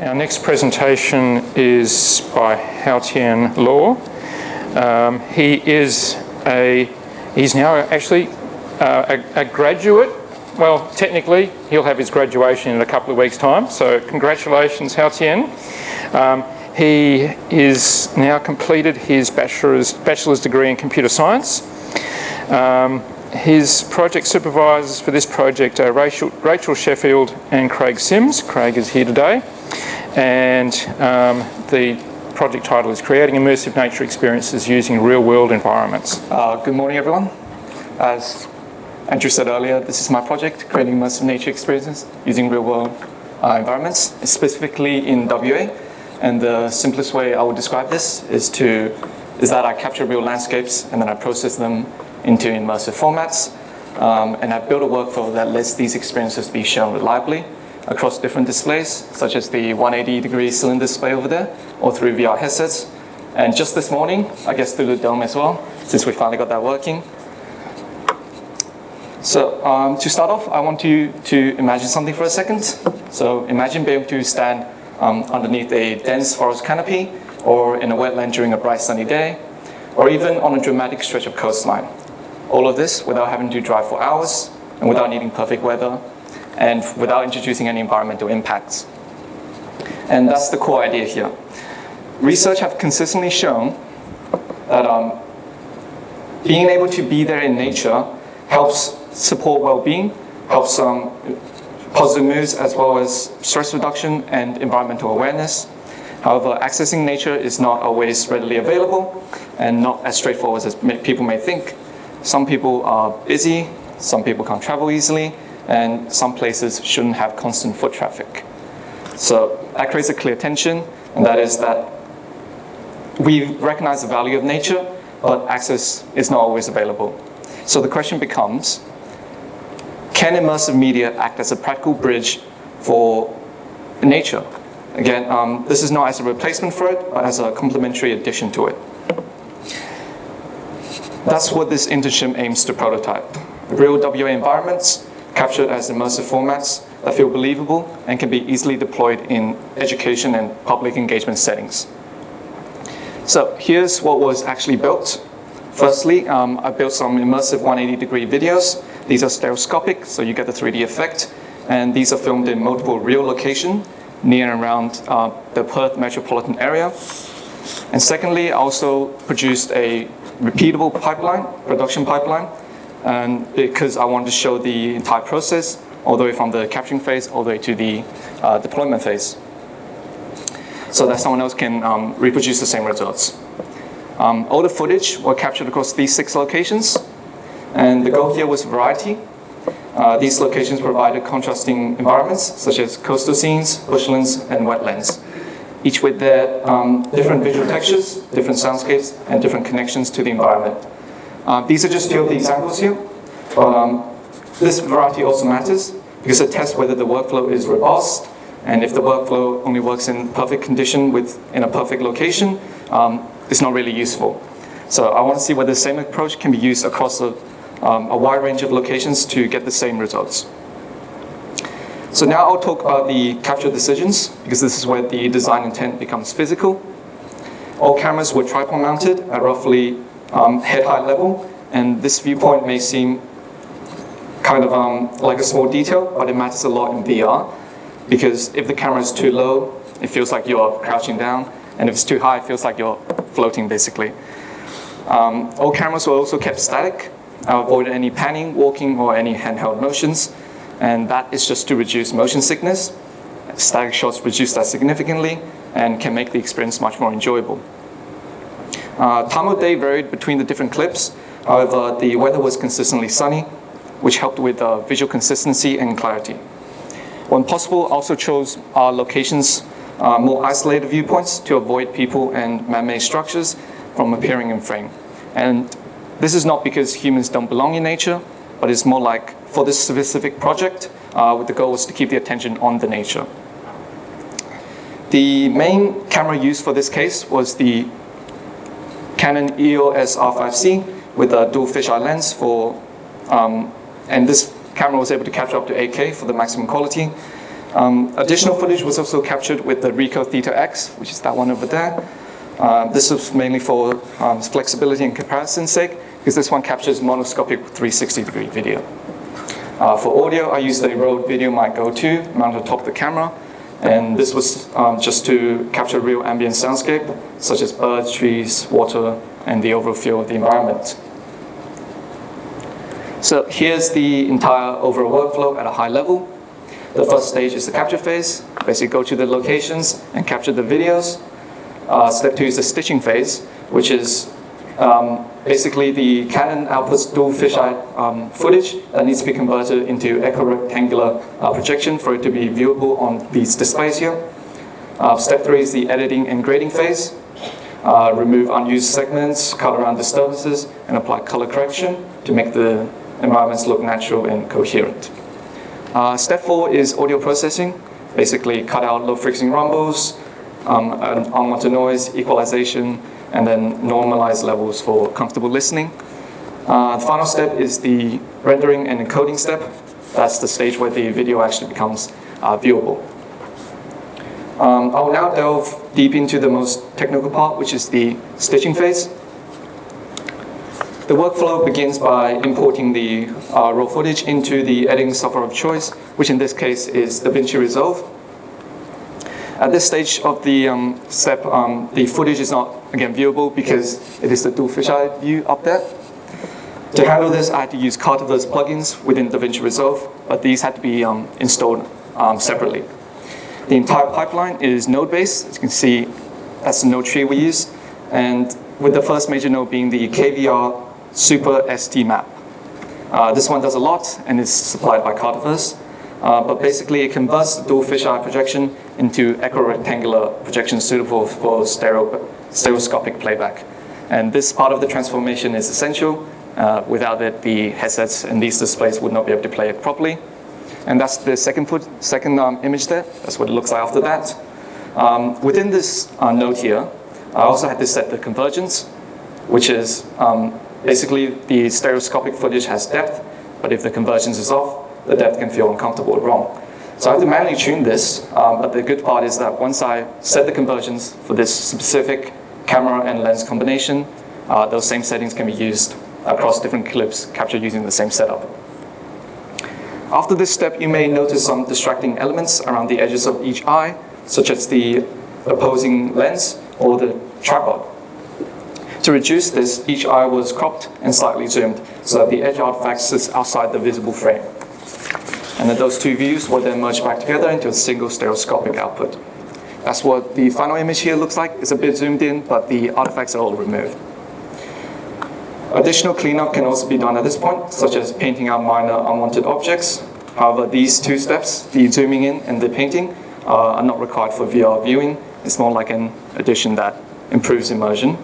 Our next presentation is by Haotian Luo. He's now actually a graduate. Well, technically, he'll have his graduation in a couple of weeks' time, so congratulations, Haotian. He is now completed his bachelor's degree in computer science. His project supervisors for this project are Rachel Sheffield and Craig Sims. Craig is here today. And the project title is Creating Immersive Nature Experiences Using Real-World Environments. Good morning, everyone. As Andrew said earlier, this is my project, Creating Immersive Nature Experiences Using Real-World Environments, specifically in WA. And the simplest way I would describe this is that I capture real landscapes and then I process them into immersive formats. And I built a workflow that lets these experiences be shown reliably across different displays, such as the 180-degree cylinder display over there, or through VR headsets. And just this morning, I guess through the dome as well, since we finally got that working. So to start off, I want you to imagine something for a second. So imagine being able to stand underneath a dense forest canopy, or in a wetland during a bright sunny day, or even on a dramatic stretch of coastline. All of this without having to drive for hours, and without needing perfect weather, and without introducing any environmental impacts. And that's the core idea here. Research have consistently shown that being able to be there in nature helps support well-being, helps positive moods, as well as stress reduction and environmental awareness. However, accessing nature is not always readily available and not as straightforward as people may think. Some people are busy, some people can't travel easily, and some places shouldn't have constant foot traffic. So that creates a clear tension, and that is that we recognize the value of nature, but access is not always available. So the question becomes, can immersive media act as a practical bridge for nature? Again, this is not as a replacement for it, but as a complementary addition to it. That's what this internship aims to prototype. Real WA environments captured as immersive formats that feel believable and can be easily deployed in education and public engagement settings. So here's what was actually built. Firstly, I built some immersive 180-degree videos. These are stereoscopic, so you get the 3D effect. And these are filmed in multiple real locations near and around the Perth metropolitan area. And secondly, I also produced a repeatable production pipeline, and because I wanted to show the entire process, all the way from the capturing phase all the way to the deployment phase, so that someone else can reproduce the same results. All the footage were captured across these 6 locations, and the goal here was variety. These locations provided contrasting environments, such as coastal scenes, bushlands, and wetlands, each with their different visual textures, different soundscapes, and different connections to the environment. These are just 2 of the examples here, but this variety also matters because it tests whether the workflow is robust, and if the workflow only works in perfect condition in a perfect location, it's not really useful. So I want to see whether the same approach can be used across a wide range of locations to get the same results. So now I'll talk about the capture decisions, because this is where the design intent becomes physical. All cameras were tripod mounted at roughly head-height level, and this viewpoint may seem kind of like a small detail, but it matters a lot in VR, because if the camera is too low, it feels like you're crouching down, and if it's too high, it feels like you're floating, basically. All cameras were also kept static. I avoided any panning, walking, or any handheld motions, and that is just to reduce motion sickness. Static shots reduce that significantly and can make the experience much more enjoyable. Time of day varied between the different clips. However, the weather was consistently sunny, which helped with visual consistency and clarity. When possible, I also chose locations, more isolated viewpoints to avoid people and man-made structures from appearing in frame. And this is not because humans don't belong in nature, but it's more like for this specific project, the goal was to keep the attention on the nature. The main camera used for this case was the Canon EOS R5C with a dual fisheye lens and this camera was able to capture up to 8K for the maximum quality. Additional footage was also captured with the Rekha Theta X, which is that one over there. This was mainly for flexibility and comparison's sake, because this one captures monoscopic 360-degree video. For audio, I used a Rode Video Mic Go 2 mounted atop the camera, and this was just to capture real ambient soundscape, such as birds, trees, water, and the overall feel of the environment. So here's the entire overall workflow at a high level. The first stage is the capture phase. Basically go to the locations and capture the videos. Step 2 is the stitching phase, which is basically the Canon outputs dual fisheye footage that needs to be converted into equirectangular projection for it to be viewable on these displays here. Step 3 is the editing and grading phase. Remove unused segments, cut around disturbances, and apply color correction to make the environments look natural and coherent. Step 4 is audio processing. Basically cut out low frequency rumbles, unwanted noise, equalization, and then normalize levels for comfortable listening. The final step is the rendering and encoding step. That's the stage where the video actually becomes viewable. I'll now delve deep into the most technical part, which is the stitching phase. The workflow begins by importing the raw footage into the editing software of choice, which in this case is DaVinci Resolve. At this stage of the step, the footage is not, again, viewable because it is the dual fisheye view up there. To handle this, I had to use Cartiverse plugins within DaVinci Resolve, but these had to be installed separately. The entire pipeline is node-based. As you can see, that's the node tree we use, and with the first major node being the KVR Super ST map. This one does a lot and is supplied by Cartiverse. But basically, it converts the dual fisheye projection into equirectangular projection suitable for stereoscopic playback. And this part of the transformation is essential. Without it, the headsets and these displays would not be able to play it properly. And that's the second image there. That's what it looks like after that. Within this node here, I also had to set the convergence, which is basically the stereoscopic footage has depth, but if the convergence is off, the depth can feel uncomfortable or wrong. So I have to manually tune this, but the good part is that once I set the convergence for this specific camera and lens combination, those same settings can be used across different clips captured using the same setup. After this step, you may notice some distracting elements around the edges of each eye, such as the opposing lens or the tripod. To reduce this, each eye was cropped and slightly zoomed so that the edge artifact sits outside the visible frame. And then those two views were then merged back together into a single stereoscopic output. That's what the final image here looks like. It's a bit zoomed in, but the artifacts are all removed. Additional cleanup can also be done at this point, such as painting out minor unwanted objects. However, these two steps, the zooming in and the painting, are not required for VR viewing. It's more like an addition that improves immersion.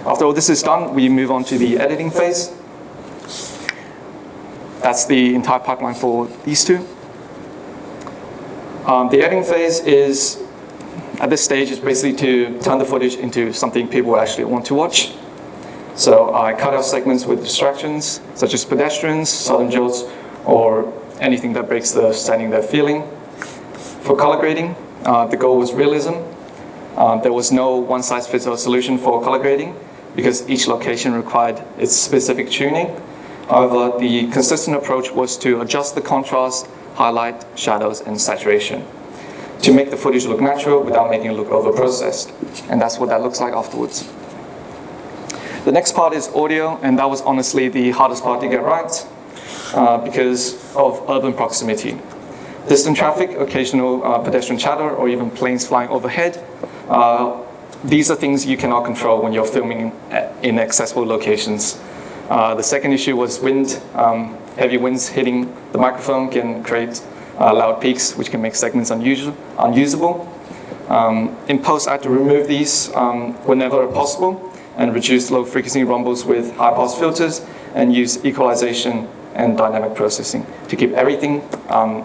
After all this is done, we move on to the editing phase. That's the entire pipeline for these two. The editing phase is, at this stage, is basically to turn the footage into something people actually want to watch. So I cut out segments with distractions, such as pedestrians, sudden jolts, or anything that breaks the setting they're feeling. For color grading, the goal was realism. There was no one-size-fits-all solution for color grading because each location required its specific tuning. However, the consistent approach was to adjust the contrast, highlight, shadows, and saturation to make the footage look natural without making it look over-processed. And that's what that looks like afterwards. The next part is audio, and that was honestly the hardest part to get right because of urban proximity. Distant traffic, occasional pedestrian chatter, or even planes flying overhead. These are things you cannot control when you're filming in accessible locations. The second issue was wind. Heavy winds hitting the microphone can create loud peaks, which can make segments unusable. In post, I had to remove these whenever possible and reduce low frequency rumbles with high pass filters and use equalization and dynamic processing to keep everything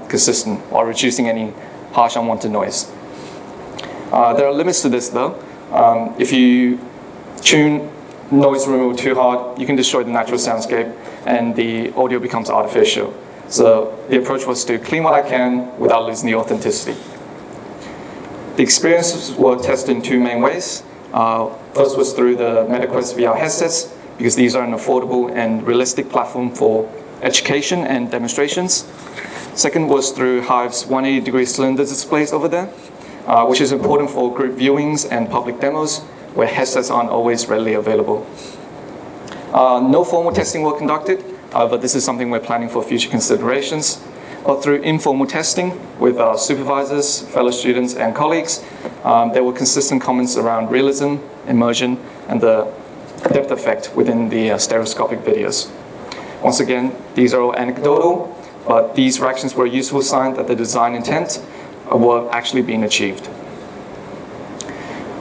consistent while reducing any harsh unwanted noise. There are limits to this though. If you tune noise removal too hard, you can destroy the natural soundscape and the audio becomes artificial. So the approach was to clean what I can without losing the authenticity. The experiences were tested in two main ways. First was through the MetaQuest VR headsets, because these are an affordable and realistic platform for education and demonstrations. Second was through HIVE's 180-degree cylinder displays over there, which is important for group viewings and public demos, where headsets aren't always readily available. No formal testing were conducted, but this is something we're planning for future considerations. But through informal testing with our supervisors, fellow students, and colleagues, there were consistent comments around realism, immersion, and the depth effect within the stereoscopic videos. Once again, these are all anecdotal, but these reactions were a useful sign that the design intent were actually being achieved.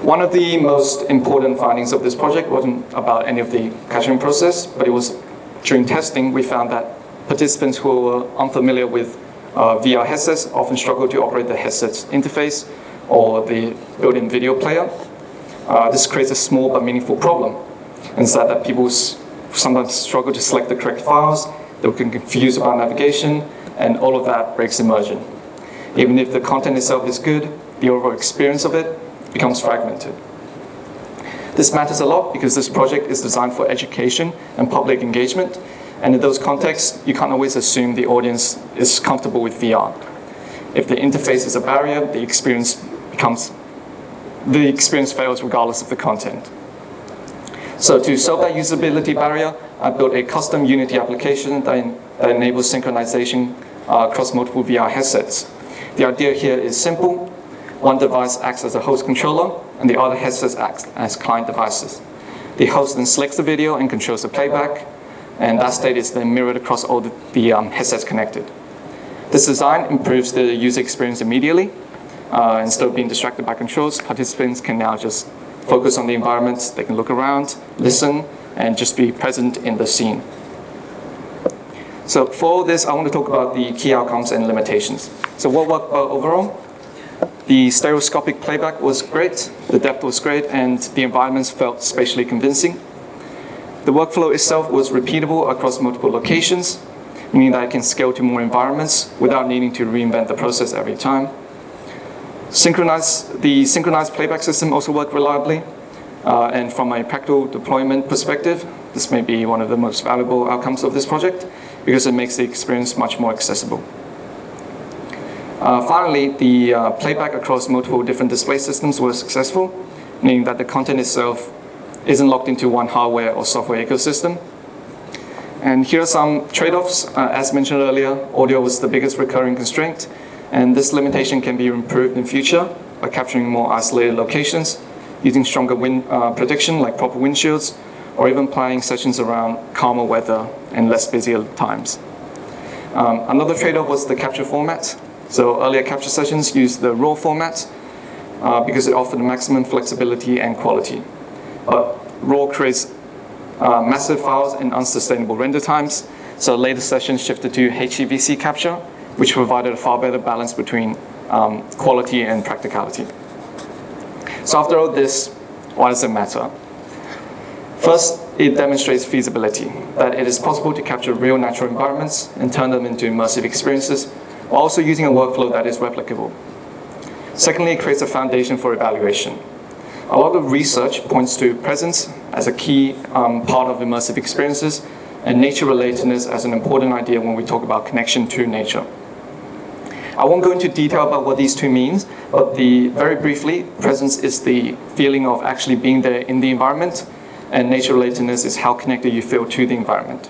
One of the most important findings of this project wasn't about any of the Cashman process, but it was during testing we found that participants who were unfamiliar with VR headsets often struggle to operate the headset's interface or the built-in video player. This creates a small but meaningful problem. And it's that people sometimes struggle to select the correct files, they can confuse about navigation, and all of that breaks immersion. Even if the content itself is good, the overall experience of it becomes fragmented. This matters a lot because this project is designed for education and public engagement, and in those contexts, you can't always assume the audience is comfortable with VR. If the interface is a barrier, the experience fails regardless of the content. So to solve that usability barrier, I built a custom Unity application that enables synchronization across multiple VR headsets. The idea here is simple. One device acts as a host controller, and the other headsets act as client devices. The host then selects the video and controls the playback, and that state is then mirrored across all the headsets connected. This design improves the user experience immediately. Instead of being distracted by controls, participants can now just focus on the environment. They can look around, listen, and just be present in the scene. So for this, I want to talk about the key outcomes and limitations. So what worked well overall? The stereoscopic playback was great, the depth was great, and the environments felt spatially convincing. The workflow itself was repeatable across multiple locations, meaning that I can scale to more environments without needing to reinvent the process every time. The synchronized playback system also worked reliably, and from a practical deployment perspective, this may be one of the most valuable outcomes of this project because it makes the experience much more accessible. Finally, the playback across multiple different display systems was successful, meaning that the content itself isn't locked into one hardware or software ecosystem. And here are some trade-offs. As mentioned earlier, audio was the biggest recurring constraint, and this limitation can be improved in future by capturing more isolated locations, using stronger wind prediction like proper windshields, or even planning sessions around calmer weather and less busier times. Another trade-off was the capture format. So earlier capture sessions used the RAW format because it offered maximum flexibility and quality. But RAW creates massive files and unsustainable render times, so later sessions shifted to HEVC capture, which provided a far better balance between quality and practicality. So after all this, why does it matter? First, it demonstrates feasibility, that it is possible to capture real natural environments and turn them into immersive experiences, while also using a workflow that is replicable. Secondly, it creates a foundation for evaluation. A lot of research points to presence as a key part of immersive experiences, and nature relatedness as an important idea when we talk about connection to nature. I won't go into detail about what these two means, but very briefly, presence is the feeling of actually being there in the environment, and nature relatedness is how connected you feel to the environment.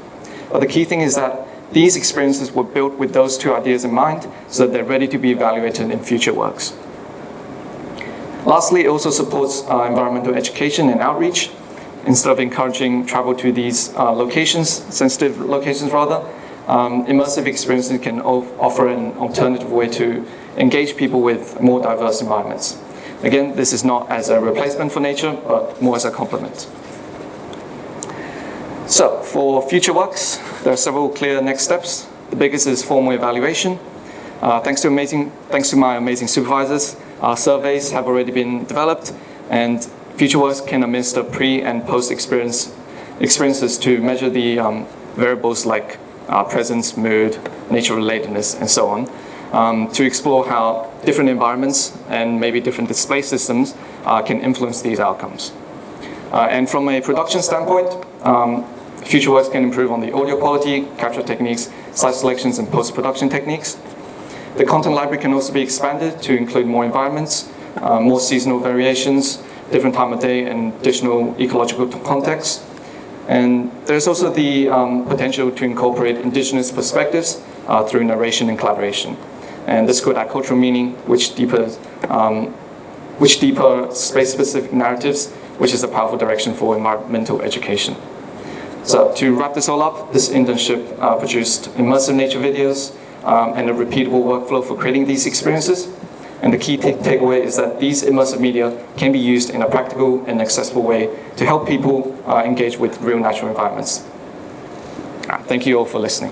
But the key thing is that these experiences were built with those two ideas in mind, so that they're ready to be evaluated in future works. Lastly, it also supports environmental education and outreach. Instead of encouraging travel to these sensitive locations rather, immersive experiences can offer an alternative way to engage people with more diverse environments. Again, this is not as a replacement for nature, but more as a complement. So, for future works, there are several clear next steps. The biggest is formal evaluation. Thanks to my amazing supervisors, our surveys have already been developed, and future works can administer pre- and post-experiences to measure the variables like presence, mood, nature relatedness, and so on, to explore how different environments and maybe different display systems can influence these outcomes. And from a production standpoint, future works can improve on the audio quality, capture techniques, site selections, and post-production techniques. The content library can also be expanded to include more environments, more seasonal variations, different time of day, and additional ecological contexts. And there's also the potential to incorporate indigenous perspectives through narration and collaboration. And this could add cultural meaning, which deeper space-specific narratives, which is a powerful direction for environmental education. So to wrap this all up, this internship produced immersive nature videos and a repeatable workflow for creating these experiences. And the key takeaway is that these immersive media can be used in a practical and accessible way to help people engage with real natural environments. Thank you all for listening.